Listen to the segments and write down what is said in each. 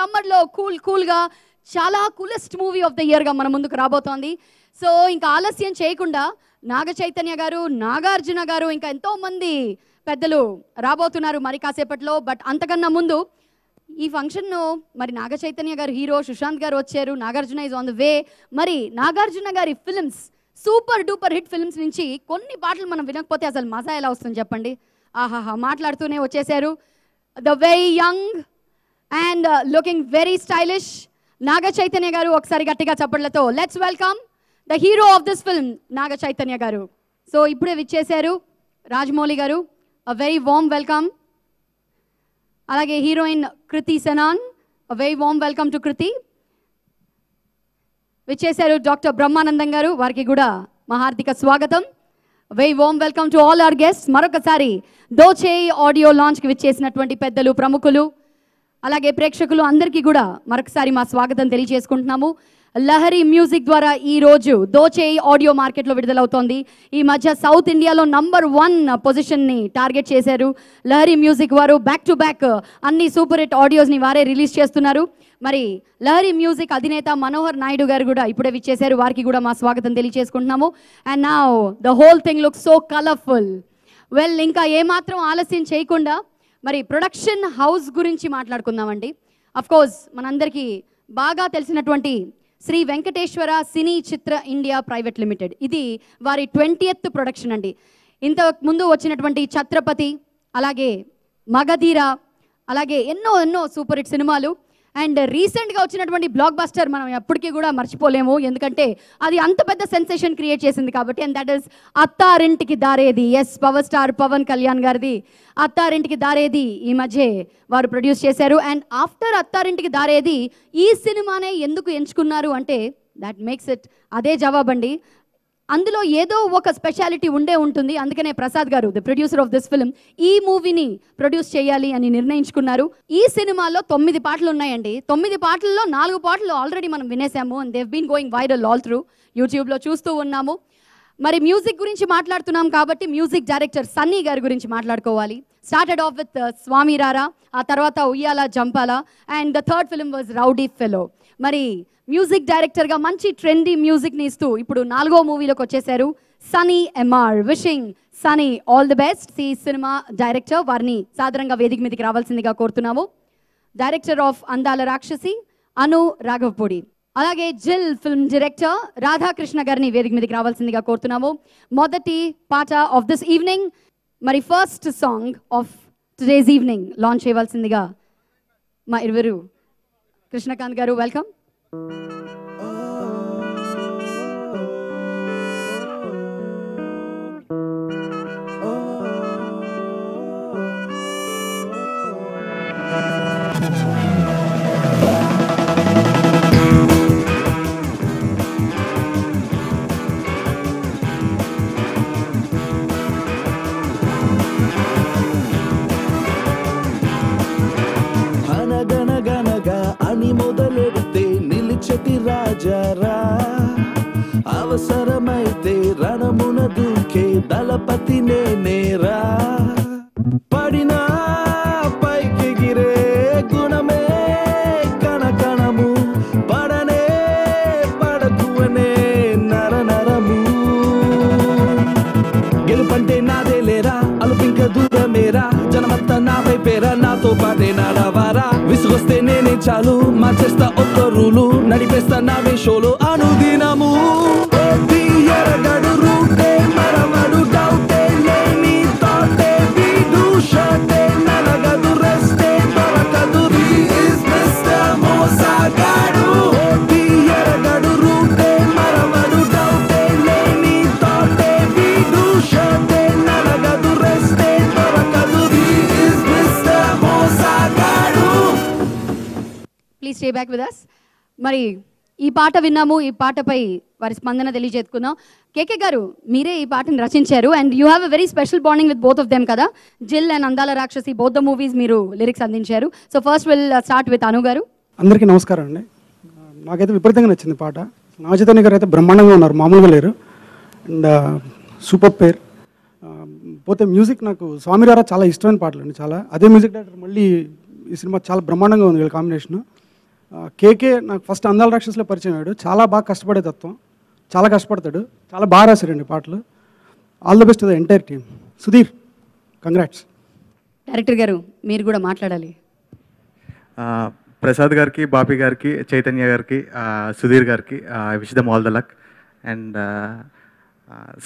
సమ్మర్లో కూల్గా చాలా కూలెస్ట్ మూవీ ఆఫ్ ద ఇయర్గా మన ముందుకు రాబోతోంది. సో ఇంకా ఆలస్యం చేయకుండా నాగ చైతన్య గారు, నాగార్జున గారు, ఇంకా ఎంతోమంది పెద్దలు రాబోతున్నారు మరి కాసేపట్లో. బట్ అంతకన్నా ముందు ఈ ఫంక్షన్ను మరి నాగ చైతన్య గారు హీరో, సుశాంత్ గారు వచ్చారు, Nagarjuna is on the way. మరి నాగార్జున గారి films, super duper hit films నుంచి కొన్ని పాటలు మనం వినకపోతే అసలు మజా ఎలా వస్తుంది చెప్పండి. ఆహాహా మాట్లాడుతూనే వచ్చేసారు. The very young and looking very stylish Naga Chaitanya garu. ఒకసారి గట్టిగా చప్పట్లతో let's welcome the hero of this film Naga Chaitanya garu. So ఇప్పుడే విచ్చేశారు Rajamouli garu, a very warm welcome. అలాగే heroine Kriti Sanon, a very warm welcome to Kriti. విచ్చేశారు డాక్టర్ బ్రహ్మానందం గారు, వారికి కూడా మా హార్దిక స్వాగతం. Very warm welcome to all our guests. మరొకసారి దోచేయి ఆడియో లాంచ్కి విచ్చేసినటువంటి పెద్దలు, ప్రముఖులు, అలాగే ప్రేక్షకులు అందరికీ కూడా మరొకసారి మా స్వాగతం తెలియజేసుకుంటున్నాము. లహరి మ్యూజిక్ ద్వారా ఈరోజు దోచేయి ఆడియో మార్కెట్లో విడుదలవుతోంది. ఈ మధ్య సౌత్ ఇండియాలో #1 పొజిషన్ని టార్గెట్ చేశారు లహరి మ్యూజిక్ వారు. బ్యాక్ టు బ్యాక్ అన్ని సూపర్ హిట్ ఆడియోస్ని వారే రిలీజ్ చేస్తున్నారు. మరి లహరి మ్యూజిక్ అధినేత మనోహర్ నాయుడు గారు కూడా ఇప్పుడే విచ్చేశారు, వారికి కూడా మా స్వాగతం తెలియజేసుకుంటున్నాము. And now the whole thing looks so colourful. Well, ఇంకా ఏమాత్రం ఆలస్యం చేయకుండా మరి ప్రొడక్షన్ హౌస్ గురించి మాట్లాడుకుందామండి. అఫ్కోర్స్ మనందరికీ బాగా తెలిసినటువంటి శ్రీ వెంకటేశ్వర సినీ చిత్ర ఇండియా ప్రైవేట్ లిమిటెడ్, ఇది వారి 20th ప్రొడక్షన్ అండి. ఇంతకు ముందు వచ్చినటువంటి ఛత్రపతి, అలాగే మగధీర, అలాగే ఎన్నో సూపర్ హిట్ సినిమాలు. అండ్ రీసెంట్గా వచ్చినటువంటి బ్లాక్ బస్టర్ మనం ఎప్పటికీ కూడా మర్చిపోలేము, ఎందుకంటే అది అంత పెద్ద సెన్సేషన్ క్రియేట్ చేసింది కాబట్టి. And that is Attarintiki Daredi. Yes, power star Pawan Kalyan గారిది అత్తారింటికి దారేది ఈ మధ్య వారు ప్రొడ్యూస్ చేశారు. అండ్ ఆఫ్టర్ అత్తారింటికి దారేది ఈ సినిమానే ఎందుకు ఎంచుకున్నారు అంటే దట్ మేక్స్ ఇట్ అదే జవాబండి. అందులో ఏదో ఒక స్పెషాలిటీ ఉంటుంది. అందుకనే ప్రసాద్ గారు, the producer of this film, ఈ మూవీని ప్రొడ్యూస్ చేయాలి అని నిర్ణయించుకున్నారు. ఈ సినిమాలో 9 పాటలు ఉన్నాయండి. 9 పాటల్లో 4 పాటలు ఆల్రెడీ మనం వినేసాము. And they've been going viral all through, యూట్యూబ్లో చూస్తూ ఉన్నాము. మరి మ్యూజిక్ గురించి మాట్లాడుతున్నాం కాబట్టి మ్యూజిక్ డైరెక్టర్ సన్నీ గారి గురించి మాట్లాడుకోవాలి. స్టార్టెడ్ ఆఫ్ విత్ స్వామి రారా, ఆ తర్వాత Uyyala Jampala, and the third film was Rowdy Fellow. మరి మ్యూజిక్ డైరెక్టర్గా మంచి ట్రెండీ మ్యూజిక్ని ఇస్తూ ఇప్పుడు 4వ మూవీలోకి వచ్చేసారు Sunny MR. Wishing Sunny all the best. ఈ సినిమా డైరెక్టర్, వారిని సాధారణంగా వేదిక మీదకి రావాల్సిందిగా కోరుతున్నాము. డైరెక్టర్ ఆఫ్ అందాల రాక్షసి అను రాఘవపూడి, అలాగే జిల్ ఫిల్మ్ డైరెక్టర్ రాధాకృష్ణ గారిని వేదిక మీదకి రావాల్సిందిగా కోరుతున్నాము. మొదటి పాట ఆఫ్ దిస్ ఈవినింగ్, మరి first song of today's evening launch చేయవలసిందిగా మా ఇరువురు. కృష్ణకాంత్ గారు, వెల్కమ్. రాజారా అవసరమైతే రణమున దూకే దళపతి నేనేరా. పడినా పైకెగిరే గుణమే కణకణము, పడనే పడకువనే నరనరము. గెలుపంటే నాదే లేరా, అలుపింక దూరమేరా, జనమంతా నా వైపేరా, నాతో పాటే నడవారా. విసుగొస్తే నేనే చాలు, మార్చేస్తా ఒక్క రూలు, నడిపేస్తా నా వేషోలు అనుదినము. ఎరగడు మరమడు డౌటే లేని తోటే వీడు షర్టే నలగదు రెస్టే దొరకదు. మోసగాడు ఎరగడు రూటే మరమడు డౌటే లేని తోటే వీడు షర్టే నలగదు రెస్టే దొరకదు. మోసగాడు. Please stay back with us. మరి ఈ పాట విన్నాము, ఈ పాటపై వారి స్పందన తెలియజేసుకుందాం. కేకే గారు, మీరే ఈ పాటను రచించారు and you have a very special bonding with both of them కదా. Jil and Andala Rakshasi, both the movies మీరు లిరిక్స్ అందించారు. So first will start with Anu garu. అందరికీ నమస్కారం అండి. నాకైతే విపరీతంగా నచ్చింది పాట. నాగ చైతన్య గారు అయితే బ్రహ్మాండంగా ఉన్నారు, మామూలుగా లేరు. అండ్ సూపర్ పేర్. పోతే మ్యూజిక్ నాకు స్వామిరారా చాలా ఇష్టమైన పాటలు అండి, చాలా. అదే మ్యూజిక్ డైరెక్టర్ మళ్ళీ ఈ సినిమా చాలా బ్రహ్మాండంగా ఉంది వీళ్ళ కాంబినేషన్. కేకే నాకు ఫస్ట్ అందాల రాక్షసులో పరిచయం అయ్యాడు. చాలా బాగా కష్టపడే తత్వం, చాలా కష్టపడతాడు, చాలా బాగా రాశారండి పాటలు. All the best to the entire team. Sudheer, congrats. Director గారు మీరు కూడా మాట్లాడాలి. ప్రసాద్ గారికి, బాపి గారికి, చైతన్య గారికి, సుధీర్ గారికి wish them all the luck. And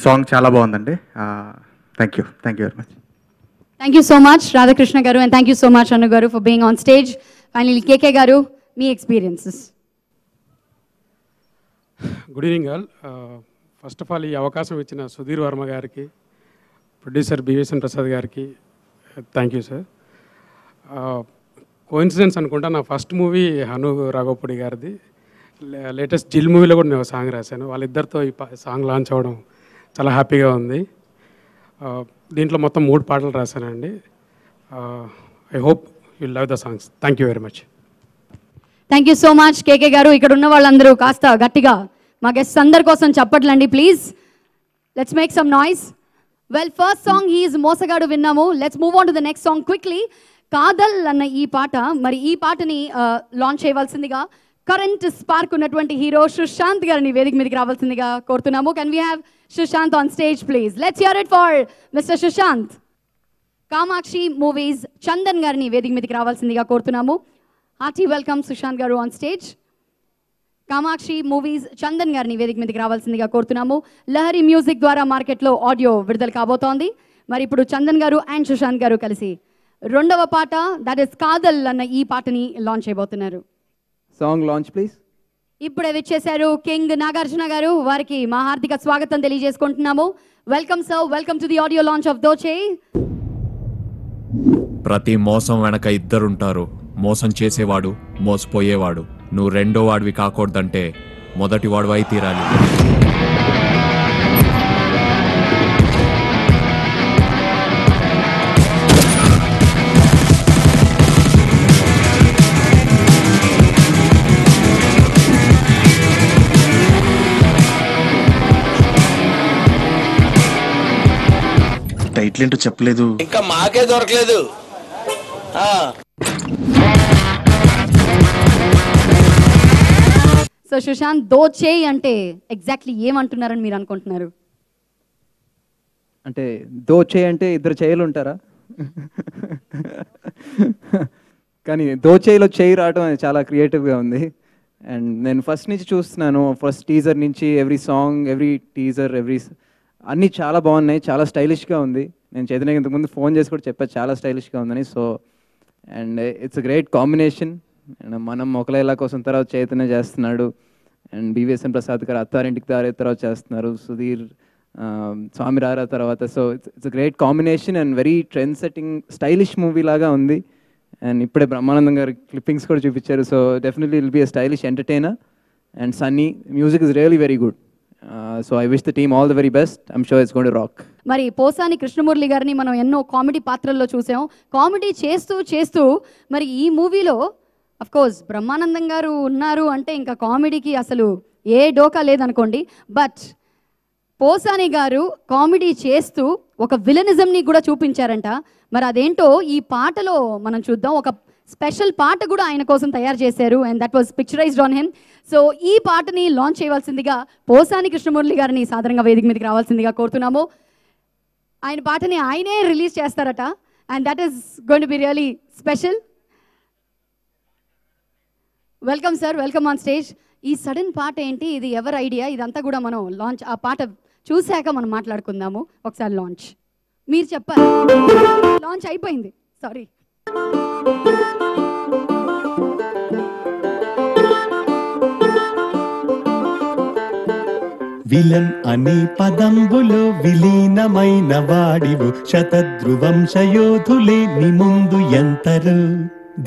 song చాలా బాగుందండి. Thank you very much. Thank you so much Radhakrishna garu, and thank you so much Anu garu for being on stage. Finally KK garu, మీ ఎక్స్పీరియన్సెస్. Good evening all. First of all ఈ అవకాశం ఇచ్చిన సుధీర్ వర్మ గారికి, producer BVSN Prasad గారికి thank you sir. Coincidence అనుకుంటా, నా first movie Hanu Raghavapudi గారిది. లేటెస్ట్ జిల్ మూవీలో కూడా నేను సాంగ్ రాశాను. వాళ్ళిద్దరితో ఈ సాంగ్ లాంచ్ అవ్వడం చాలా హ్యాపీగా ఉంది. దీంట్లో మొత్తం 3 పాటలు రాశానండి. I hope you love the songs. Thank you very much. Thank you so much KK garu. ఇక్కడ ఉన్న వాళ్ళందరూ కాస్త గట్టిగా మా గెస్ట్స్ అందరి కోసం చప్పట్లండి please. Let's make some noise. Well, first song he's మోసగాడు విన్నాము. Let's move on to the next song quickly. Kadhal అన్న ఈ పాట, మరి ఈ పాటని లాంచ్ చేయవలసిందిగా కరెంట్ స్పార్క్ ఉన్నటువంటి హీరో సుశాంత్ గారిని వేదిక మీదకి రావాల్సిందిగా కోరుతున్నాము. Can we have Sushanth on stage please? Let's hear it for mister Sushanth. Kamakshi Movies Chandan గారిని వేదిక మీదకి రావాల్సిందిగా కోరుతున్నాము. Hearty welcome Sushanth garu on stage. Kamakshi Movies Chandan గారిని వేదిక మీదకి రావాల్సిందిగా కోరుతున్నాము. లహరి మ్యూజిక్ ద్వారా మార్కెట్లో ఆడియో విడుదల కాబోతోంది. మరి ఇప్పుడు చందన్ గారు అండ్ సుశాంత్ గారు కలిసి రెండవ పాట, దట్ ఇస్ కాదల్ అన్న ఈ పాటని లాంచ్ చేయబోతున్నారు. Song launch please. ఇప్పుడే విచ్చేశారు కింగ్ నాగార్జున గారు. వారికి మా హార్దిక స్వాగతం తెలియజేసుకుంటున్నాము. Welcome sir, welcome to the audio launch of Dohchay. ప్రతి మోసం వెనక ఇద్దరుంటారు, మోసం చేసేవాడు, మోసపోయేవాడు. నువ్వు రెండో వాడివి కాకూడదంటే మొదటి వాడు అయి తీరాలి. టైటిల్ ఏంటో చెప్పలేదు, ఇంకా మాకే దొరకలేదు. సో సుశాంత్, దోచే అంటే ఎగ్జాక్ట్లీ ఏమంటున్నారని మీరు అనుకుంటున్నారు? అంటే దోచే అంటే ఇద్దరు చేయలు ఉంటారా? కానీ దోచేయిలో చేయి రావడం అది చాలా క్రియేటివ్గా ఉంది. అండ్ నేను ఫస్ట్ నుంచి చూస్తున్నాను, ఫస్ట్ టీజర్ నుంచి ఎవ్రీ సాంగ్, ఎవ్రీ టీజర్, అన్నీ చాలా బాగున్నాయి, చాలా స్టైలిష్గా ఉంది. నేను చైతన్యకి ఇంతకుముందు ఫోన్ చేసి కూడా చెప్పాను చాలా స్టైలిష్గా ఉందని. So and it's a great combination. And మనం ఒకలేలా కోసం తర్వాత చైతన్య చేస్తున్నాడు, అండ్ బివిఎస్ఎన్ ప్రసాద్ గారు అత్తారింటికి దారే తర్వాత చేస్తున్నారు, సుధీర్ స్వామి రారా తర్వాత. So it's a great combination and very trend setting stylish movie లాగా ఉంది. అండ్ ఇప్పుడే బ్రహ్మానందం గారు క్లిప్పింగ్స్ కూడా చూపించారు. So definitely will be a stylish entertainer. And Sunny music is really very good. So I wish the team all the very best. I'm sure it's going to rock. మరి పోసాని కృష్ణమురళి గారిని మనం ఎన్నో కామెడీ పాత్రల్లో చూసాం. కామెడీ చేస్తూ చేస్తూ మరి ఈ మూవీలో అఫ్ కోర్స్ బ్రహ్మానందం గారు ఉన్నారు అంటే ఇంకా కామెడీకి అసలు ఏ డోకా లేదనుకోండి. బట్ పోసాని గారు కామెడీ చేస్తూ ఒక విలనిజంని కూడా చూపించారంట. మరి అదేంటో ఈ పాటలో మనం చూద్దాం. ఒక స్పెషల్ పాట కూడా ఆయన కోసం తయారు చేశారు, and that was picturised on him. So ఈ పాటని లాంచ్ చేయవలసిందిగా పోసాని కృష్ణమురళి గారిని సాధారణంగా వేదిక మీదకి రావాల్సిందిగా కోరుతున్నాము. ఆయన పాటని ఆయనే రిలీజ్ చేస్తారట, and that is going to be really special. Welcome sir, welcome on stage. ఈ సడన్ పాట ఏంటి, ఇది ఎవరి ఐడియా, ఇదంతా కూడా మనం లాంచ్ ఆ పాట చూశాక మనం మాట్లాడుకుందాము. ఒకసారి లాంచ్ మీరు చెప్పాలి. లాంచ్ అయిపోయింది, సారీ. విలన్ అనే పదంబులో విలీనమైన వాడివు, శతద్రువంశయోధులే ని ముందు ఎంతరు.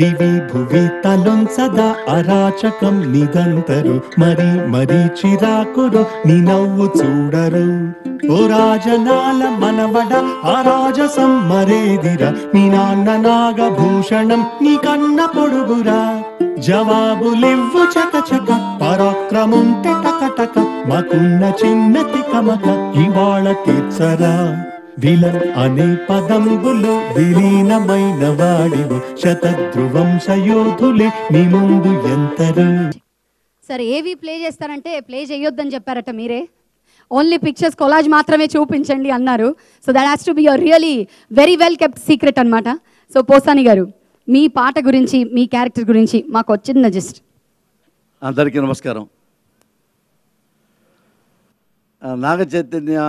దివి భువి తలొంసదా అరాచకం నిదంతరు, మరి మరి చిరాకురు ని నవ్వు చూడరు. ఓ రాజనాల మనవడ ఆరాజసం మరేదిరా, నీ నాన్న నాగభూషణం నీ కన్న పొడుగురా. జవాబులివ్వు చకచక, పరాక్రముంటే టకటక, మాకున్న చిన్నతి కమక ఇవాళ తీర్చరా. విలన్ అనే పదంబులో విలీనమైన వాడివు శతధ్రువం సయోధులే నీ ముందు ఎంతరు. సరే ఏవి ప్లే చేస్తారంటే ప్లే చేయొద్దని చెప్పారట మీరే. ఓన్లీ పిక్చర్స్ కొలాజ్ మాత్రమే చూపించండి అన్నారు. So that has to be your really very well kept secret అనమాట. సో పోసాని గారు మీ పాట గురించి మీ క్యారెక్టర్ గురించి మాకు వచ్చిన జస్ట్. అందరికీ నమస్కారం. Naga Chaitanya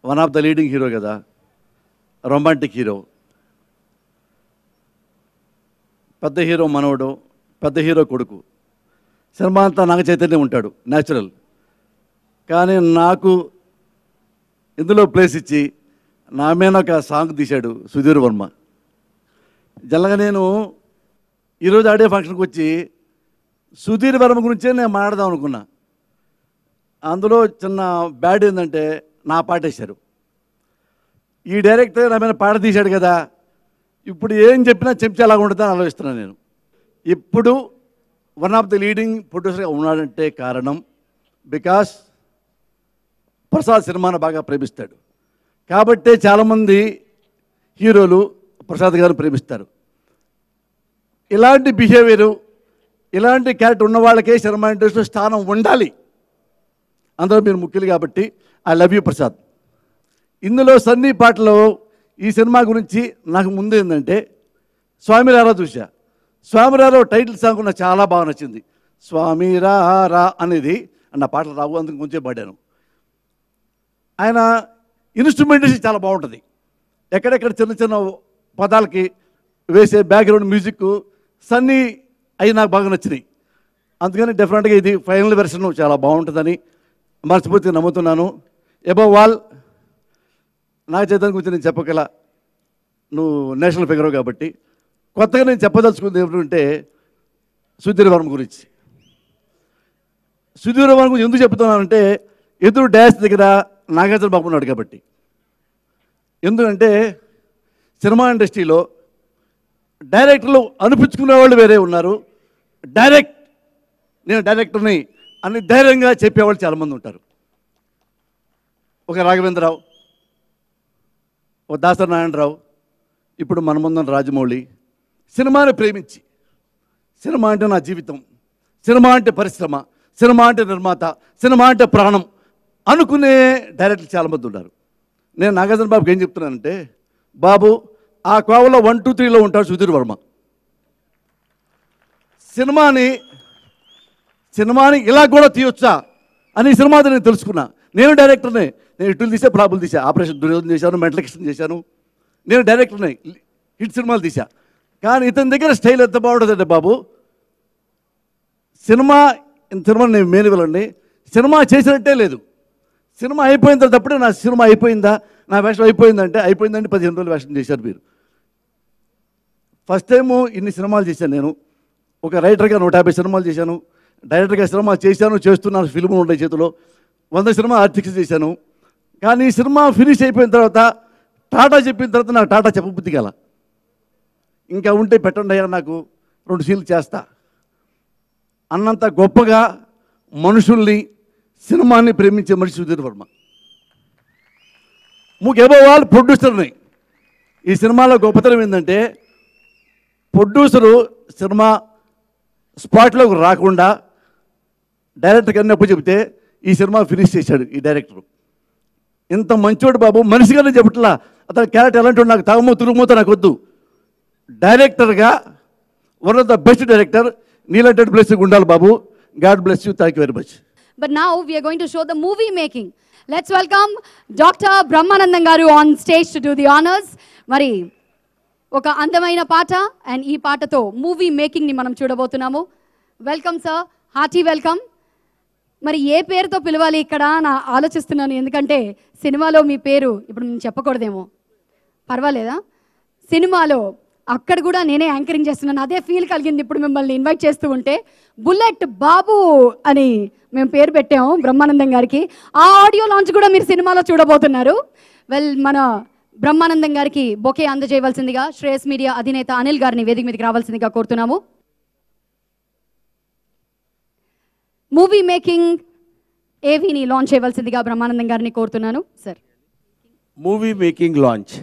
one of the leading hero కదా, రొమాంటిక్ హీరో. పెద్ద హీరో మనవడు, పెద్ద హీరో కొడుకు. సినిమా అంతా నాగ చైతన్య ఉంటాడు న్యాచురల్. కానీ నాకు ఇందులో ప్లేస్ ఇచ్చి నా మీద ఒక సాంగ్ తీశాడు సుధీర్ వర్మ. జనరల్గా నేను ఈరోజు ఆడే ఫంక్షన్కి వచ్చి సుధీర్ వర్మ గురించే నేను మాట్లాడదాం అనుకున్నా. అందులో చిన్న బ్యాడ్ ఏంటంటే నా పాట వేశారు. ఈ డైరెక్టర్ నా మీద పాట తీశాడు కదా, ఇప్పుడు ఏం చెప్పినా చెంచాలాగా ఉంటుందని ఆలోచిస్తున్నాను నేను. ఇప్పుడు వన్ ఆఫ్ ది లీడింగ్ ప్రొడ్యూసర్గా ఉన్నాడంటే కారణం బికాస్ ప్రసాద్ సినిమాను బాగా ప్రేమిస్తాడు కాబట్టే చాలామంది హీరోలు ప్రసాద్ గారిని ప్రేమిస్తారు. ఇలాంటి బిహేవియరు, ఇలాంటి క్యారెక్టర్ ఉన్న వాళ్ళకే సినిమా ఇండస్ట్రీలో స్థానం ఉండాలి. అందులో మీరు ముఖ్యులు కాబట్టి ఐ లవ్ యూ ప్రసాద్. ఇందులో సన్నీ పాటలో ఈ సినిమా గురించి నాకు ముందు ఏంటంటే స్వామిరారా చూసా. స్వామిరారా టైటిల్ సాంగ్ నాకు చాలా బాగా నచ్చింది. స్వామిరారా అనేది నా పాటలు రావు, అందుకు కొంచెం పాడాను. ఆయన ఇన్స్ట్రుమెంటేషన్ చాలా బాగుంటుంది. ఎక్కడెక్కడ చిన్న చిన్న పదాలకి వేసే బ్యాక్గ్రౌండ్ మ్యూజిక్ సన్నీ అవి నాకు బాగా నచ్చినాయి. అందుకని డెఫినెట్గా ఇది ఫైనల్ వెర్షన్ చాలా బాగుంటుందని మనస్ఫూర్తిగా నమ్ముతున్నాను. అబవ్ ఆల్ నాగ చైతన్య గురించి నేను చెప్పగల, నువ్వు నేషనల్ ఫిగర్ కాబట్టి కొత్తగా నేను చెప్పదలుచుకుంది ఏమిటంటే సుధీర్ వర్మ గురించి. సుధీర్ వర్మ గురించి ఎందుకు చెప్తున్నానంటే ఎదురు డ్యాష్ దగ్గర నాగార్జున బాబు ఉన్నాడు కాబట్టి. ఎందుకంటే సినిమా ఇండస్ట్రీలో డైరెక్టర్లు అనిపించుకునే వాళ్ళు వేరే ఉన్నారు, నేను డైరెక్టర్ని అని ధైర్యంగా చెప్పేవాళ్ళు చాలామంది ఉంటారు. ఒక రాఘవేంద్రరావు, ఒక దాసరి నారాయణరావు, ఇప్పుడు మన ముందున్న రాజమౌళి సినిమాని ప్రేమించి సినిమా అంటే నా జీవితం, సినిమా అంటే పరిశ్రమ, సినిమా అంటే నిర్మాత, సినిమా అంటే ప్రాణం అనుకునే డైరెక్టర్లు చాలామంది ఉన్నారు. నేను నాగార్జున బాబుకి ఏం చెప్తున్నానంటే, బాబు ఆ కోవలో 1, 2, 3లో ఉంటాడు సుధీర్ వర్మ. సినిమాని ఇలా కూడా తీయొచ్చా అని సినిమాతో నేను తెలుసుకున్నా. నేను డైరెక్టర్నే. నేను ఇటులు తీసా, ఫ్లాపులు తీసా, ఆపరేషన్ దుర్యోధన చేశాను, మెంటల్ ఎక్స్టెన్ చేశాను. నేను డైరెక్టర్నే, హిట్ సినిమాలు తీసా. కానీ ఇతని దగ్గర స్టైల్ ఎంత బాగుంటుందంటే బాబు, సినిమా నేను మేలువలండి, సినిమా చేసినట్టే లేదు. సినిమా అయిపోయిన తర్వాత అప్పుడే నా సినిమా అయిపోయిందా, నా వేషం అయిపోయిందంటే అయిపోయిందంటే 15 రోజులు వేషం చేశారు మీరు. ఫస్ట్ టైము ఇన్ని సినిమాలు చేశాను నేను. ఒక రైటర్గా 150 సినిమాలు చేశాను, డైరెక్టర్గా సినిమాలు చేస్తున్నాను. ఫిల్ములు ఉంటాయి చేతిలో, 100 సినిమా ఆర్టిక్స్ చేశాను. కానీ ఈ సినిమా ఫినిష్ అయిపోయిన తర్వాత టాటా చెప్పిన తర్వాత నాకు టాటా చెప్పబుద్ధి గల, ఇంకా ఉంటే పెట్టండి అయ్యా నాకు 2 సీన్లు చేస్తా అన్నంత గొప్పగా మనుషుల్ని, సినిమాని ప్రేమించే మనిషి సుధీర్ వర్మ. అబవ్ ఆల్ ప్రొడ్యూసర్ని. ఈ సినిమాలో గొప్పతనం ఏంటంటే ప్రొడ్యూసరు సినిమా స్పాట్లోకి రాకుండా డైరెక్టర్కి అన్నప్పుడు చెబితే ఈ సినిమా ఫినిష్ చేశాడు ఈ డైరెక్టరు. ఇంత మంచోడు బాబు, మనిషిగానే చెప్పట్లా, అతని క్యారెక్టర్ ఎలాంటి నాకు తాగమో తిరుగుమోతో నాకు వద్దు. డైరెక్టర్గా one of the best director. నీలాంటి బ్లెస్సింగ్ ఉండాలి బాబు. God bless you. Thank you very much. But now we are going to show the movie making. Let's welcome Dr. Brahmanandam garu on stage to do the honors. Mari oka andamaina paata and ee paatato movie making ni manam చూడబోతున్నాము. Welcome sir, hearty welcome. మరి ఏ పేరుతో పిలవాలి ఇక్కడ నా ఆలోచిస్తున్నాను, ఎందుకంటే సినిమాలో మీ పేరు ఇప్పుడు నేను చెప్పకూడదేమో, పర్వాలేదా? సినిమాలో అక్కడ కూడా నేనే యాంకరింగ్ చేస్తున్నాను, అదే ఫీల్ కలిగింది ఇప్పుడు మిమ్మల్ని ఇన్వైట్ చేస్తూ ఉంటే. బుల్లెట్ బాబు అని మేము పేరు పెట్టాము బ్రహ్మానందం గారికి. ఆ ఆడియో లాంచ్ కూడా మీరు సినిమాలో చూడబోతున్నారు. వెల్, మన బ్రహ్మానందం గారికి బొకే అందజేయవలసిందిగా శ్రేయస్ మీడియా అధినేత అనిల్ గారిని వేదిక మీదకి రావాల్సిందిగా కోరుతున్నాము. మూవీ మేకింగ్ ఏవీని లాంచ్ చేయవలసిందిగా బ్రహ్మానందం గారిని కోరుతున్నాను సార్. Movie making launch.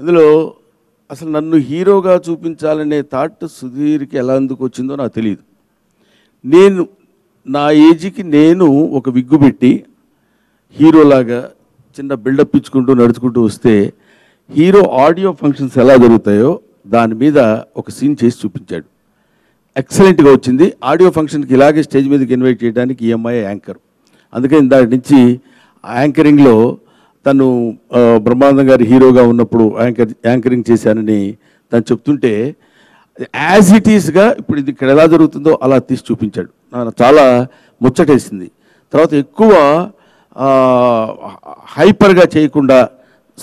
ఇందులో అసలు నన్ను హీరోగా చూపించాలనే థాట్ సుధీర్కి ఎలా ఎందుకు వచ్చిందో నాకు తెలియదు. నేను నా ఏజ్కి నేను ఒక విగ్గు పెట్టి హీరోలాగా చిన్న బిల్డప్ ఇచ్చుకుంటూ నడుచుకుంటూ వస్తే హీరో ఆడియో ఫంక్షన్స్ ఎలా జరుగుతాయో దాని మీద ఒక సీన్ చేసి చూపించాడు. ఎక్సలెంట్గా వచ్చింది. ఆడియో ఫంక్షన్కి ఇలాగే స్టేజ్ మీదకి ఇన్వైట్ చేయడానికి ఈఎంఐ యాంకర్. అందుకని దాని నుంచి యాంకరింగ్లో తను బ్రహ్మానందం గారి హీరోగా ఉన్నప్పుడు యాంకరింగ్ చేశానని తను చెప్తుంటే యాజ్ ఇట్ ఈస్గా ఇప్పుడు ఇది ఇక్కడ ఎలా జరుగుతుందో అలా తీసి చూపించాడు. నాకు చాలా ముచ్చటేసింది. తర్వాత ఎక్కువ హైపర్గా చేయకుండా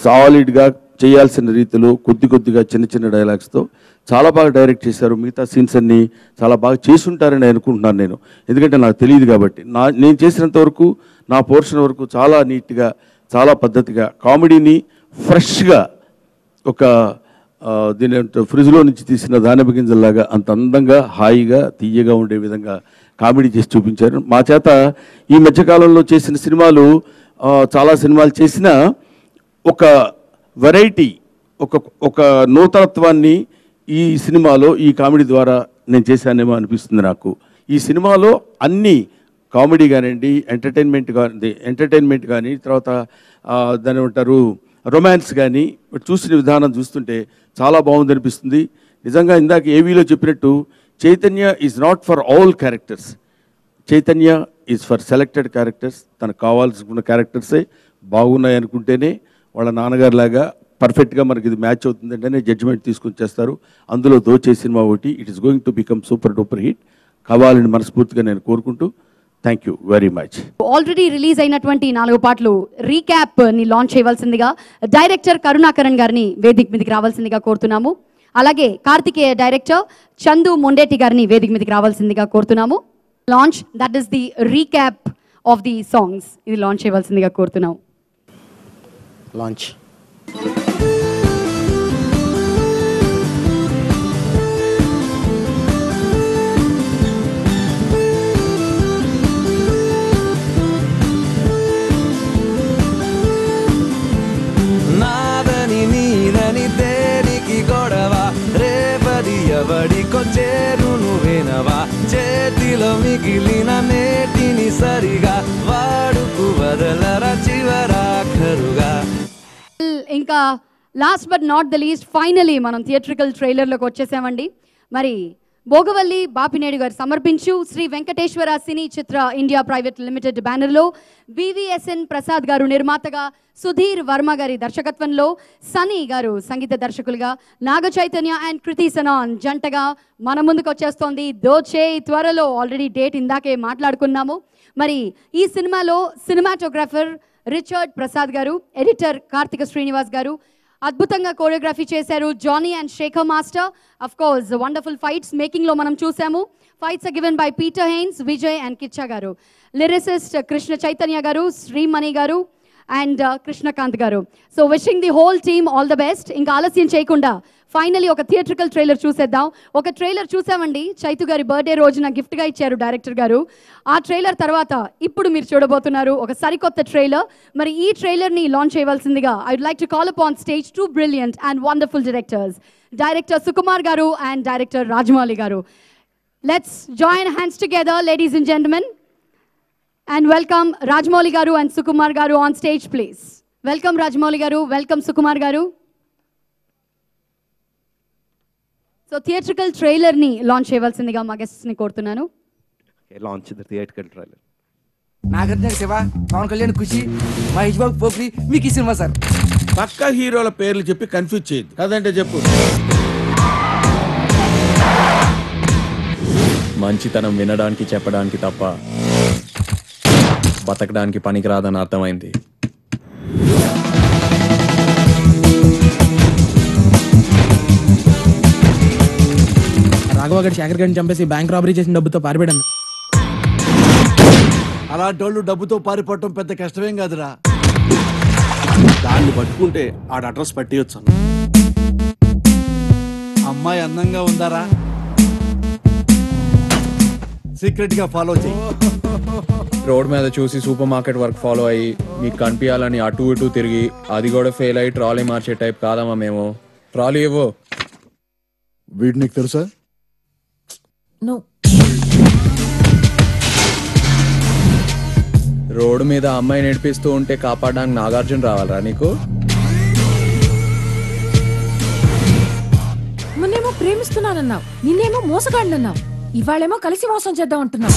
సాలిడ్గా చేయాల్సిన రీతిలో కొద్దిగా చిన్న చిన్న డైలాగ్స్తో చాలా బాగా డైరెక్ట్ చేశారు. మిగతా సీన్స్ అన్నీ చాలా బాగా చేసుంటారని అనుకుంటున్నాను నేను, ఎందుకంటే నాకు తెలియదు కాబట్టి. నేను చేసినంత వరకు నా పోర్షన్ వరకు చాలా నీట్గా చాలా పద్ధతిగా కామెడీని ఫ్రెష్గా ఒక దీని ఫ్రిడ్జ్లో నుంచి తీసిన దానిమ్మ గింజల్లాగా అంత అందంగా హాయిగా తీయగా ఉండే విధంగా కామెడీ చేసి చూపించారు. మా చేత ఈ మధ్యకాలంలో చేసిన సినిమాలు చాలా సినిమాలు చేసిన ఒక వెరైటీ ఒక నూతనత్వాన్ని ఈ సినిమాలో ఈ కామెడీ ద్వారా నేను చేశానేమో అనిపిస్తుంది నాకు. ఈ సినిమాలో అన్నీ కామెడీ కానివ్వండి, ఎంటర్టైన్మెంట్ కానీ, తర్వాత దాని ఏమంటారు రొమాన్స్ కానీ చూసిన విధానం చూస్తుంటే చాలా బాగుంది అనిపిస్తుంది. నిజంగా ఇందాక ఏవీలో చెప్పినట్టు Chaitanya is not for all characters, Chaitanya is for selected characters. తనకు కావాల్సిన క్యారెక్టర్సే బాగున్నాయి అనుకుంటేనే వాళ్ళ నాన్నగారు లాగా పర్ఫెక్ట్గా మనకి ఇది మ్యాచ్ అవుతుందంటేనే జడ్జిమెంట్ తీసుకొని చేస్తారు. అందులో దోచే సినిమా ఒకటి. It is going to become super duper hit కావాలని మనస్ఫూర్తిగా నేను కోరుకుంటూ thank you very much. Already release అయినటువంటి 4 పాటలు రీక్యాప్ ని లాంచ్ చేయవలసిందిగా డైరెక్టర్ కరుణాకరణ్ గారిని వేదిక మీదకి రావాల్సిందిగా కోరుతున్నాము. అలాగే కార్తికేయ డైరెక్టర్ చందు మొండేటి గారిని వేదిక మీదకి రావాల్సిందిగా కోరుతున్నాము. Launch that is the recap of the songs, ఇది లాంచ్ చేయవలసిందిగా కోరుతున్నాము. లాంచ్. నాదని నీదని దేనికి గొడవ, రేపది ఎవడికో చేరును వినవా, చేతిలో మిగిలిన నేటిని సరిగా వాడుకు వదలరా చివరాఖరుగా. ఇంకా last but not the least finally మనం థియేట్రికల్ ట్రైలర్లోకి వచ్చేసామండి. మరి భోగవల్లి బాపినేడు గారు సమర్పించు శ్రీ వెంకటేశ్వర సినీ చిత్ర ఇండియా ప్రైవేట్ లిమిటెడ్ బ్యానర్లో వివిఎస్ఎన్ ప్రసాద్ గారు నిర్మాతగా, సుధీర్ వర్మ గారి దర్శకత్వంలో, సనీ గారు సంగీత దర్శకులుగా, నాగ చైతన్య అండ్ కృతి సనాన్ జంటగా మన ముందుకు వచ్చేస్తోంది దోచే. త్వరలో ఆల్రెడీ డేట్ ఇందాకే మాట్లాడుకున్నాము. మరి ఈ సినిమాలో సినిమాటోగ్రాఫర్ రిచర్డ్ ప్రసాద్ గారు, ఎడిటర్ కార్తిక శ్రీనివాస్ గారు అద్భుతంగా కోరియోగ్రఫీ చేశారు. Johnny and Sekhar master, of course wonderful fights మేకింగ్లో మనం చూసాము. Fights are given by Peter Hein, Vijay and Kichcha garu. Lyricist Krishna Chaitanya గారు, శ్రీమణి గారు అండ్ కృష్ణకాంత్ గారు. So wishing the whole team all the best. ఇంకా ఆలస్యం చేయకుండా ఫైనలీ ఒక థియేట్రికల్ ట్రైలర్ చూసేద్దాం. ఒక ట్రైలర్ చూసామండి, చైతు గారి బర్త్డే రోజున గిఫ్ట్గా ఇచ్చారు డైరెక్టర్ గారు. ఆ ట్రైలర్ తర్వాత ఇప్పుడు మీరు చూడబోతున్నారు ఒక సరికొత్త ట్రైలర్. మరి ఈ ట్రైలర్ని లాంచ్ చేయవలసిందిగా I would like to call up on stage 2 brilliant and wonderful directors, director Sukumar garu and director Rajamouli garu. Let's join hands together ladies and gentlemen and welcome Rajmouli garu and Sukumar garu on stage please. Welcome Rajmouli garu, welcome Sukumar garu. So theatrical trailer ni launch cheyavalsindiga ma guests ni korutunnanu. Okay, launch the theatrical trailer. Nagarjuna Seva, Pawan Kalyan Kushi, Mahesh Babu Popri, Miki Cinema sir. పక్కా హీరోల పేర్లు చెప్పి confuse చేయద్దు, అదంటే చెప్పు. మంచితనం వినడానికి చెప్పడానికి తప్ప బతకడానికి పనికిరాదని అర్థమైంది. రాఘవ గారి శేఖర్ గారిని చంపేసి బ్యాంక్ రాబరీ చేసిన డబ్బుతో పారిపోయాడు. అలాంటి వాళ్ళు డబ్బుతో పారిపోవటం పెద్ద కష్టమేం కాదురా. దాన్ని పట్టుకుంటే ఆడ అడ్రస్ పట్టియొచ్చు. అమ్మాయి అందంగా ఉందారా? సీక్రెట్ గా ఫాలో చేయి. రోడ్ మీద చూసి సూపర్ మార్కెట్ వరకు ఫాలో అయ్యి మీకు కనిపించాలని అటు ఇటు తిరిగి అది కూడా ఫెయిల్ అయ్యి ట్రాలీ మార్చే టైప్ కాదమ్మా మేము. ట్రాలీ ఇవ్వు. వీడు నీకు తెలుసా? రోడ్డు మీద అమ్మాయి నడిపిస్తూ ఉంటే కాపాడడానికి నాగార్జున రావాలరా నీకు? మొన్నేమో ప్రేమిస్తున్నానన్నావు, నిన్నేమో మోసగాడినన్నావు, ఇవాళేమో కలిసి మోసం చేద్దాం అంటున్నావు.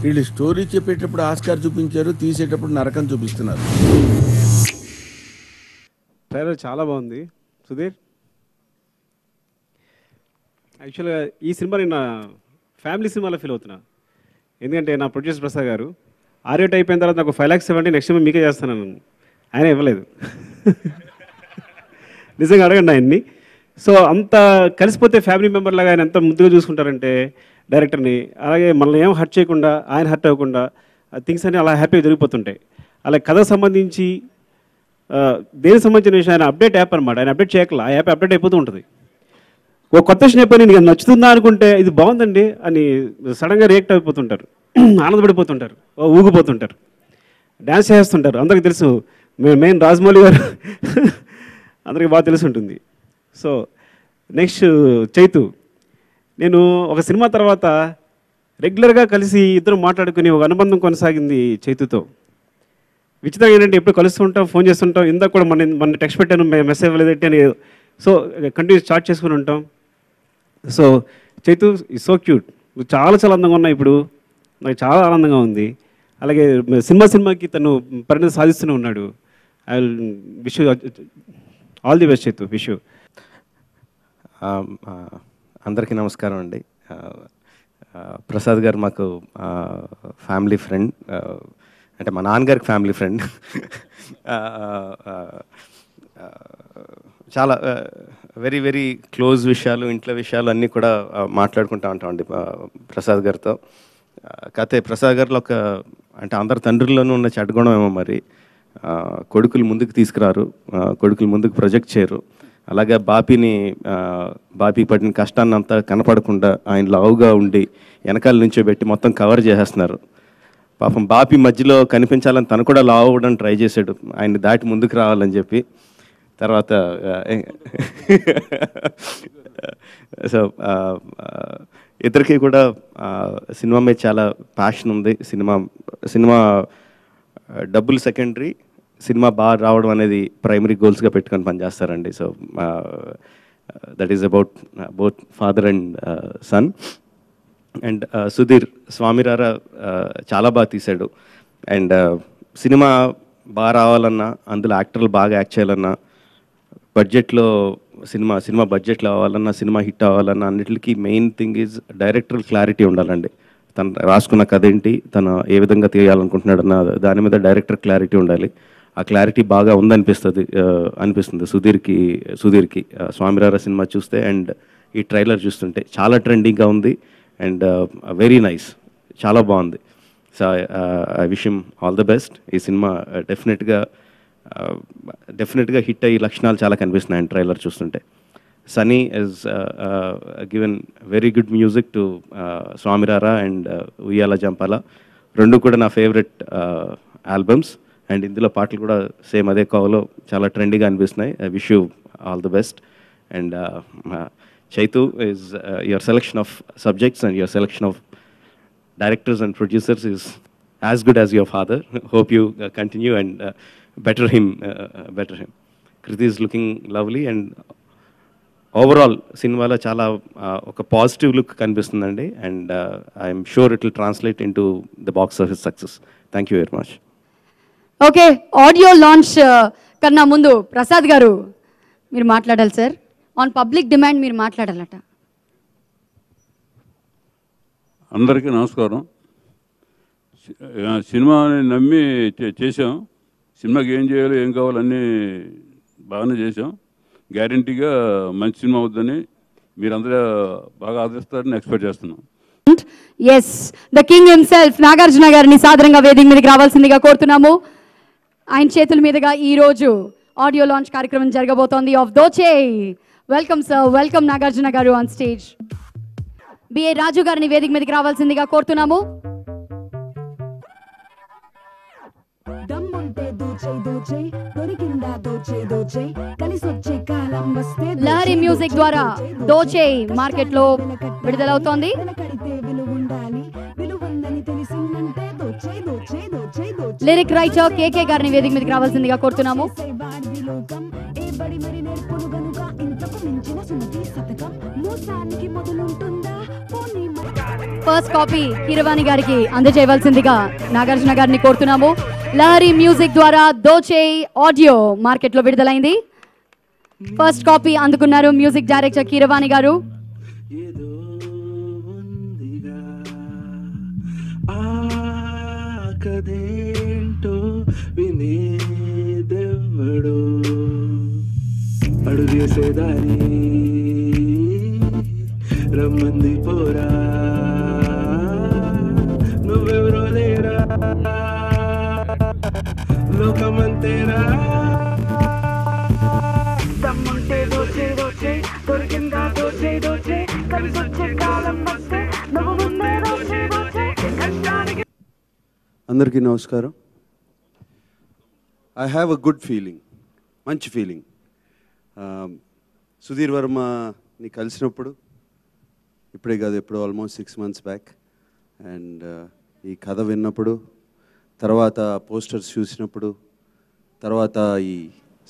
వీళ్ళు స్టోరీ చెప్పేటప్పుడు ఆస్కార్ చూపించారు, తీసేటప్పుడు నరకం చూపిస్తున్నారు. ట్రైలర్ చాలా బాగుంది. సుధీర్, యాక్చువల్గా ఈ సినిమా నేను ఫ్యామిలీ సినిమాలో ఫీల్ అవుతున్నా. ఎందుకంటే నా ప్రొడ్యూసర్ ప్రసాద్ గారు ఆర్యోట్ అయిపోయిన తర్వాత నాకు 5 lakhs ఇవ్వండి, నెక్స్ట్ టైం మీకే చేస్తాను. ఆయన ఇవ్వలేదు. నిజంగా అడగండి ఆయన్ని. సో అంత కలిసిపోతే ఫ్యామిలీ మెంబర్ లాగా ఆయన ఎంత ముద్దుగా చూసుకుంటారంటే డైరెక్టర్ని, అలాగే మనల్ని ఏం హర్ట్ చేయకుండా ఆయన హర్ట్ అవ్వకుండా థింగ్స్ అన్నీ అలా హ్యాపీగా జరిగిపోతుంటాయి. అలాగే కథకు సంబంధించి దేనికి సంబంధించిన విషయం ఆయన అప్డేట్ యాప్ అనమాట. ఆయన అప్డేట్ చేయకలా, ఆ యాప్ అప్డేట్ అయిపోతూ ఉంటుంది. ఒక కొత్త విషయం అయిపోయి నీకు నచ్చుతుందా అనుకుంటే ఇది బాగుందండి అని సడన్గా రియాక్ట్ అయిపోతుంటారు, ఆనందపడిపోతుంటారు, ఊగిపోతుంటారు, డ్యాన్స్ చేస్తుంటారు. అందరికీ తెలుసు, మెయిన్ రాజమౌళి గారు అందరికీ బాగా తెలిసి ఉంటుంది. సో నెక్స్ట్ చైతు, నేను ఒక సినిమా తర్వాత రెగ్యులర్గా కలిసి ఇద్దరు మాట్లాడుకుని ఒక అనుబంధం కొనసాగింది చైతుతో. విచిత్రంగా ఏంటంటే ఎప్పుడు కలుస్తుంటాం, ఫోన్ చేస్తుంటాం. ఇందాక కూడా మన టెక్స్ట్ పెట్టాను, మెసేజ్ ఇవ్వలేదంటే అని. సో కంటిన్యూస్ చాట్ చేసుకుని ఉంటాం. So Chaitu is so cute, చాలా చాలా అందంగా ఉన్నాయి. ఇప్పుడు నాకు చాలా ఆనందంగా ఉంది. అలాగే సినిమాకి తను పరిణతి సాధిస్తూనే ఉన్నాడు. I will wish you all the best Chaitu. Wish you. అందరికీ నమస్కారం అండి. ప్రసాద్ గారు మాకు ఫ్యామిలీ ఫ్రెండ్, అంటే మా నాన్నగారికి ఫ్యామిలీ ఫ్రెండ్. చాలా వెరీ వెరీ క్లోజ్ విషయాలు, ఇంట్లో విషయాలు అన్నీ కూడా మాట్లాడుకుంటూ ఉంటామండి ప్రసాద్ గారితో. కాకపోతే ప్రసాద్ గారిలో ఒక, అంటే అందరి తండ్రుల్లోనూ ఉన్న చెడ్డగుణం ఏమో మరి, కొడుకులు ముందుకు తీసుకురారు, కొడుకులు ముందుకు ప్రొజెక్ట్ చేయరు. అలాగే బాపీ పడిన కష్టాన్ని అంతా కనపడకుండా ఆయన లావుగా ఉండి వెనకాల నుంచో పెట్టి మొత్తం కవర్ చేసేస్తున్నారు. పాపం బాపీ మధ్యలో కనిపించాలని తను కూడా లావు అవ్వడం ట్రై చేశాడు, ఆయన దాటి ముందుకు రావాలని చెప్పి. తర్వాత సో ఇద్దరికి కూడా సినిమా మీద చాలా ప్యాషన్ ఉంది. సినిమా డబ్బులు సెకండరీ, సినిమా బాగా రావడం అనేది ప్రైమరీ గోల్స్గా పెట్టుకొని పనిచేస్తారండి. So that is about both father and son. And Sudheer Swamy Ra Ra చాలా బాగా తీశాడు. అండ్ సినిమా బాగా రావాలన్నా, అందులో యాక్టర్లు బాగా యాక్ట్ చేయాలన్నా, బడ్జెట్లో సినిమా బడ్జెట్లో అవ్వాలన్నా, సినిమా హిట్ అవ్వాలన్నా, అన్నిటికీ main thing is director clarity ఉండాలండి. తను రాసుకున్న కథ ఏంటి, తను ఏ విధంగా తీయాలనుకుంటున్నాడన్న దాని మీద డైరెక్టర్ క్లారిటీ ఉండాలి. ఆ క్లారిటీ బాగా అనిపిస్తుంది సుధీర్కి స్వామిరారా సినిమా చూస్తే అండ్ ఈ ట్రైలర్ చూస్తుంటే చాలా ట్రెండింగ్గా ఉంది అండ్ వెరీ నైస్, చాలా బాగుంది. So I wish him all the best. ఈ సినిమా డెఫినెట్గా హిట్ అయ్యి లక్షణాలు చాలా కనిపిస్తున్నాయి ట్రైలర్ చూస్తుంటే. Sunny is given very good music to Swamy Ra Ra and ఉయ్యాల జంపాల, రెండు కూడా నా ఫేవరెట్ ఆల్బమ్స్. అండ్ ఇందులో పాటలు కూడా సేమ్ అదే కోవలో చాలా ట్రెండీగా అనిపిస్తున్నాయి. I wish you all the best. And Chaitu is your selection of subjects and your selection of directors and producers is as good as your father. Hope you continue and better him. Kriti is looking lovely and overall సినిమాలో చాలా ఒక positive look కనిపిస్తుందండి and I'm sure it will translate in to the box office success. Thank you very much. Okay, audio launch కన్నా ముందు ప్రసాద్ గారు మీరు మాట్లాడాలి sir. On public demand మీరు మాట్లాడాలట. అందరికీ నమస్కారం. సినిమాని నమ్మి చేసాం. సినిమాకి ఏం చేయాలో ఏం కావాలన్నీ బాగానే చేసాం. గ్యారంటీగా మంచి సినిమా అవుతుందని మీరందరూ బాగా ఆదరిస్తారని ఎక్స్పెక్ట్ చేస్తున్నాం. Yes, the king himself Nagarjuna గారిని సాదరంగా వేదిక మీదకి రావాల్సిందిగా కోరుతున్నాము. ఆయన చేతుల మీదుగా ఈ రోజు ఆడియో లాంచ్ కార్యక్రమం జరగబోతోంది of Dohchay. Welcome sir, welcome Nagarjuna garu on stage. BA రాజు గారిని వేదిక మీదకి రావాల్సిందిగా కోరుతున్నాము. లహరి మ్యూజిక్ ద్వారా దోచే మార్కెట్ లో విడుదలవుతోంది. లిరిక్ రైటర్ కేకే గారిని వేదిక మీదకి రావాల్సిందిగా కోరుతున్నాము. ఫస్ట్ కాపీ కీరవాణి గారికి అందజేయవలసిందిగా నాగార్జున గారిని కోరుతున్నాము. లహరి మ్యూజిక్ ద్వారా దోచే ఆడియో మార్కెట్ లో విడుదలైంది. ఫస్ట్ కాపీ అందుకున్నారు మ్యూజిక్ డైరెక్టర్ కీరవాణి గారు. అడుగేసేదారి రమ్మంది పోరా, నువ్వెవరో లేరా లోకమంతేరా. దమ్ముంటే దోచే దోచే, దొరికిందా దోచే దోచే, కలిసొచ్చే కాలం వస్తే నువ్వు ముందే దోచే దోచే కష్టానికి. అందరికీ నమస్కారం. I have a good feeling, మంచి ఫీలింగ్. సుధీర్ వర్మని కలిసినప్పుడు, ఇప్పుడే కాదు ఎప్పుడో ఆల్మోస్ట్ 6 months బ్యాక్, అండ్ ఈ కథ విన్నప్పుడు, తర్వాత పోస్టర్స్ చూసినప్పుడు, తర్వాత ఈ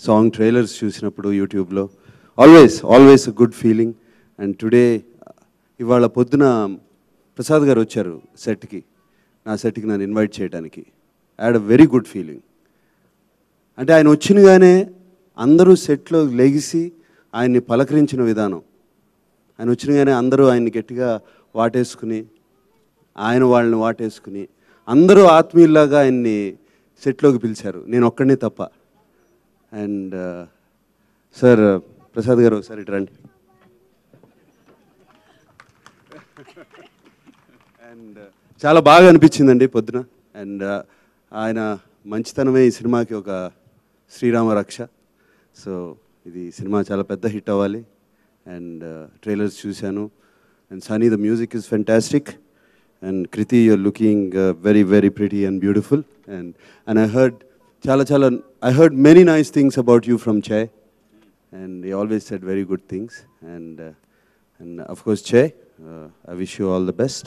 సాంగ్ ట్రైలర్స్ చూసినప్పుడు యూట్యూబ్లో, always a good feeling. And today ఇవాళ పొద్దున ప్రసాద్ గారు వచ్చారు సెట్కి, నా సెట్కి నన్ను ఇన్వైట్ చేయడానికి. I had a very good feeling. అంటే ఆయన వచ్చినగానే అందరూ సెట్లో లెగిసి ఆయన్ని పలకరించిన విధానం, ఆయన వచ్చినగానే అందరూ ఆయన్ని గట్టిగా వాటేసుకుని, ఆయన వాళ్ళని వాటేసుకుని, అందరూ ఆత్మీయుల్లాగా ఆయన్ని సెట్లోకి పిలిచారు, నేను ఒక్కడినే తప్ప. అండ్ సార్ ప్రసాద్ గారు ఒకసారి ఇటు రండి. అండ్ చాలా బాగా అనిపించిందండి పొద్దున. అండ్ ఆయన మంచితనమే ఈ సినిమాకి ఒక శ్రీరామ రక్ష. సో ఇది సినిమా చాలా పెద్ద హిట్ అవ్వాలి. అండ్ ట్రైలర్స్ చూశాను. And Sunny, the music is fantastic. And Kriti, you are looking very very pretty and beautiful. And I heard many nice things about you from Che. And he always said very good things. And of course Che, I wish you all the best.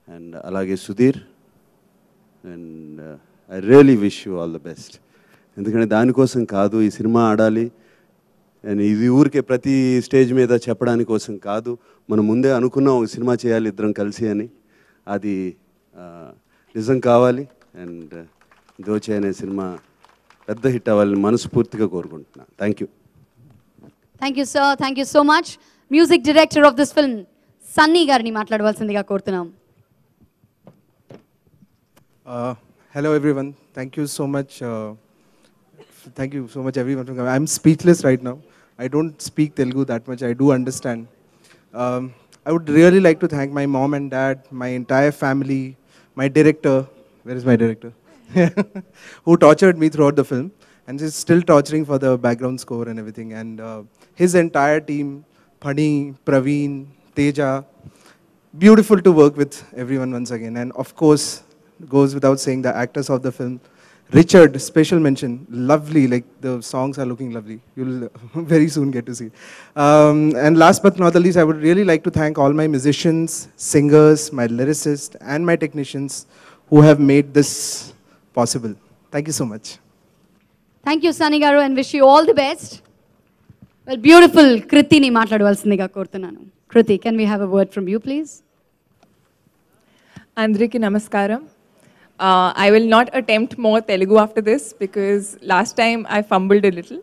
And alage Sudhir. And I really wish you all the best. ఎందుకంటే దానికోసం కాదు ఈ cinema ఆడాలి, and ఇది ఊరికే ప్రతి stage మీద చెప్పడానికి కోసం కాదు. మనం ముందే అనుకున్నాం ఒక సినిమా చేయాలి ఇద్దరం కలిసి అని, అది నిజం కావాలి. అండ్ దోచే అనే సినిమా పెద్ద హిట్ అవ్వాలని మనస్ఫూర్తిగా కోరుకుంటున్నాను. Thank you. Thank you sir, thank you so much. Music director of this film Sunny గారిని మాట్లాడవలసిందిగా కోరుతున్నాం. Hello everyone, thank you so much. Thank you so much everyone. I'm speechless right now. I don't speak Telugu that much. I do understand. I would really like to thank my mom and dad, my entire family, my director. Where is my director? Who tortured me throughout the film and is still torturing for the background score and everything. And his entire team, Pani, Praveen, Teja. Beautiful to work with everyone once again. And of course, goes without saying, the actors of the film. Richard, special mention, lovely, like the songs are looking lovely. You'll very soon get to see. And last but not the least, I would really like to thank all my musicians, singers, my lyricists, and my technicians who have made this possible. Thank you so much. Thank you Sunny garu and wish you all the best. Well beautiful కృతిని మాట్లాడవలసిందిగా కోరుతున్నాను. Kriti, can we have a word from you please? Andriki Namaskaram. I will not attempt more Telugu after this because last time I fumbled a little.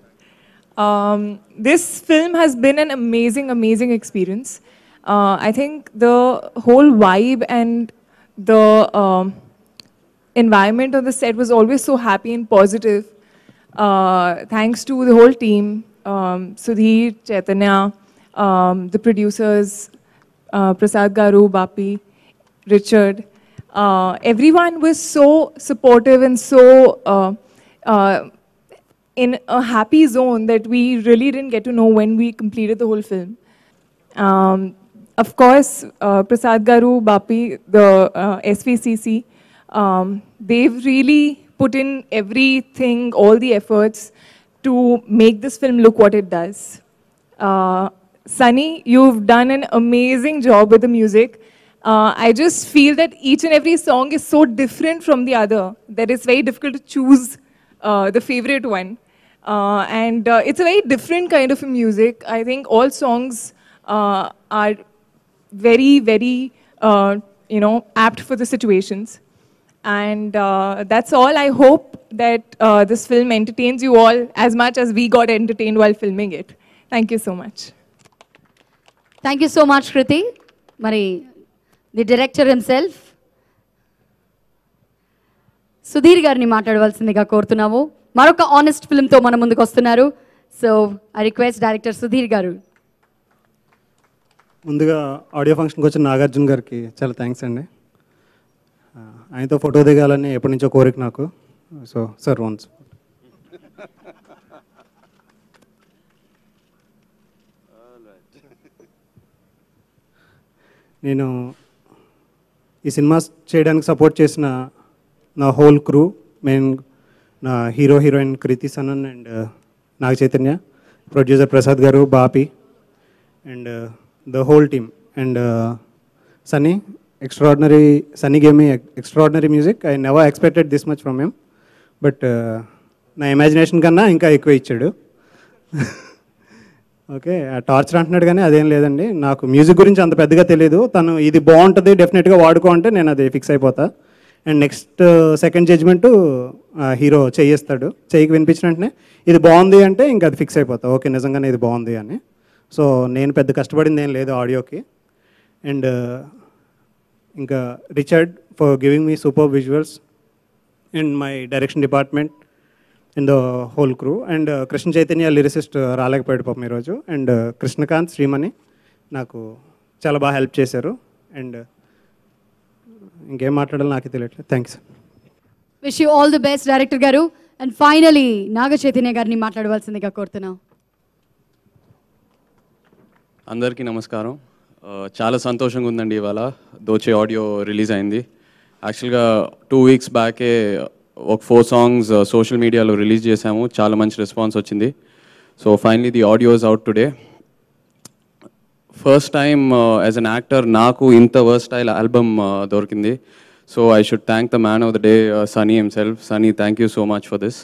This film has been an amazing, amazing experience. I think the whole vibe and the environment of the set was always so happy and positive. Thanks to the whole team, Sudhir, Chaitanya, the producers, Prasad Garu, Bapi, Richard. Everyone was so supportive and so in a happy zone that we really didn't get to know when we completed the whole film. Of course, Prasad Garu, Bapi, the SVCC, they've really put in everything, all the efforts to make this film look what it does. Sunny, you've done an amazing job with the music. I just feel that each and every song is so different from the other that it's very difficult to choose the favorite one. And it's a very different kind of a music. I think all songs are very, very, apt for the situations. And that's all. I hope that this film entertains you all as much as we got entertained while filming it. Thank you so much. Thank you so much Kriti. మరి the director himself Sudheer గారిని మాట్లాడవలసిందిగా కోరుతున్నాము. మరొక honest ఫిల్మ్తో మన ముందుకు వస్తున్నారు. So I request director Sudheer గారు. ముందుగా ఆడియో ఫంక్షన్కి వచ్చిన నాగార్జున గారికి చాలా థ్యాంక్స్ అండి. ఆయనతో ఫోటో దిగాలని ఎప్పటి నుంచో కోరిక నాకు. So sir once. నేను ఈ సినిమా చేయడానికి సపోర్ట్ చేసిన నా హోల్ క్రూ, మెయిన్ నా hero heroine Kriti Sanon and Naga Chaitanya, producer Prasad garu, Bapi and the whole team and Sunny. Sunny gave me extraordinary music. I never expected this much from him. But నా ఇమాజినేషన్ కన్నా ఇంకా ఎక్కువ ఇచ్చాడు. ఓకే, టార్చర్ అంటున్నాడు కానీ అదేం లేదండి. నాకు మ్యూజిక్ గురించి అంత పెద్దగా తెలియదు. తను ఇది బాగుంటుంది డెఫినెట్గా వాడుకో అంటే నేను అది ఫిక్స్ అయిపోతా. అండ్ నెక్స్ట్ సెకండ్ జడ్జ్మెంటు హీరో చేయిస్తాడు. చెయ్యికి వినిపించిన వెంటనే ఇది బాగుంది అంటే ఇంకా అది ఫిక్స్ అయిపోతా. ఓకే, నిజంగానే ఇది బాగుంది అని. సో నేను పెద్ద కష్టపడింది ఏం లేదు ఆడియోకి. అండ్ ఇంకా Richard for giving me super visuals in my direction department in the whole crew. And Krishna Chaitanya lyricist రాలేకపోయాడు పాపం ఈరోజు. అండ్ కృష్ణకాంత్, శ్రీమణి నాకు చాలా బాగా హెల్ప్ చేశారు. అండ్ ఇంకేం మాట్లాడాలో నాకే తెలియట్లేదు. Thanks. Wish you all the best director గారు. అండ్ ఫైనలీ నాగ చైతన్య గారిని మాట్లాడవలసిందిగా కోరుతున్నాం. అందరికీ నమస్కారం. చాలా సంతోషంగా ఉందండి ఇవాళ దోచే ఆడియో రిలీజ్ అయింది. యాక్చువల్గా 2 weeks బ్యాకే ఒక 4 songs సోషల్ మీడియాలో రిలీజ్ చేశాము. చాలా మంచి రెస్పాన్స్ వచ్చింది. So finally the audio is out today. First time as an actor నాకు ఇంత వర్స్టైల్ ఆల్బమ్ దొరికింది. So I should thank the man of the day, Sunny himself. Sunny, thank you so much for this.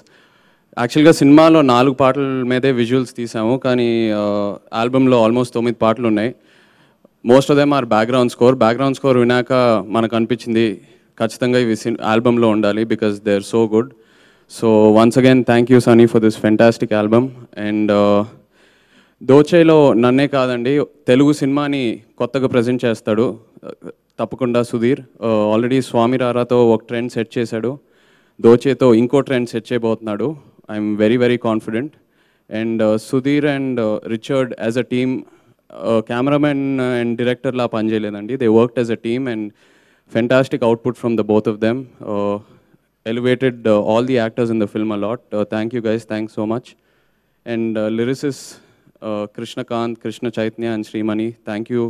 యాక్చువల్గా సినిమాలో 4 పాటల మీదే visuals తీసాము, కానీ ఆల్బంలో almost 9 పాటలు ఉన్నాయి. Most of them are background score. Background score వినాక మనకు అనిపించింది ఖచ్చితంగా ఇవి ఆల్బంలో ఉండాలి because they are so good. So once again thank you Sunny for this fantastic album. And దోచేలో నన్నే కాదండి, తెలుగు సినిమాని కొత్తగా ప్రజెంట్ చేస్తాడు తప్పకుండా సుధీర్. ఆల్రెడీ స్వామి రారాతో ఒక ట్రెండ్ సెట్ చేశాడు. దోచేతో ఇంకో ట్రెండ్ సెట్ చేయబోతున్నాడు. I'm very very confident. And Sudheer and Richard as a team, cameraman and డైరెక్టర్లా పనిచేయలేదండి. They worked as a team and fantastic output from the both of them. Elevated all the actors in the film a lot. Thank you guys, thanks so much. And lyricist Krishnakant, Krishna Chaitanya and Srimani, thank you.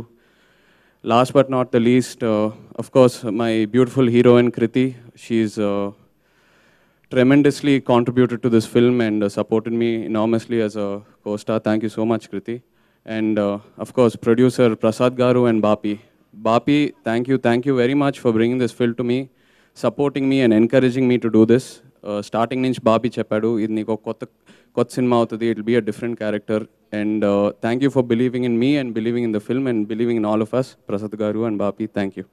Last but not the least, of course, my beautiful heroine Kriti. She's tremendously contributed to this film and supported me enormously as a co-star. Thank you so much, Kriti. And of course, producer Prasad Garu and Bapi. Bapi, thank you very much for bringing this film to me. supporting me and encouraging me to do this. Starting నుంచి బాబీ చెప్పాడు ఇది నీకు ఒక కొత్త cinema అవుతుంది, it will be a different character. And thank you for believing in me and believing in the film and believing in all of us. Prasad garu and Bobby, thank you.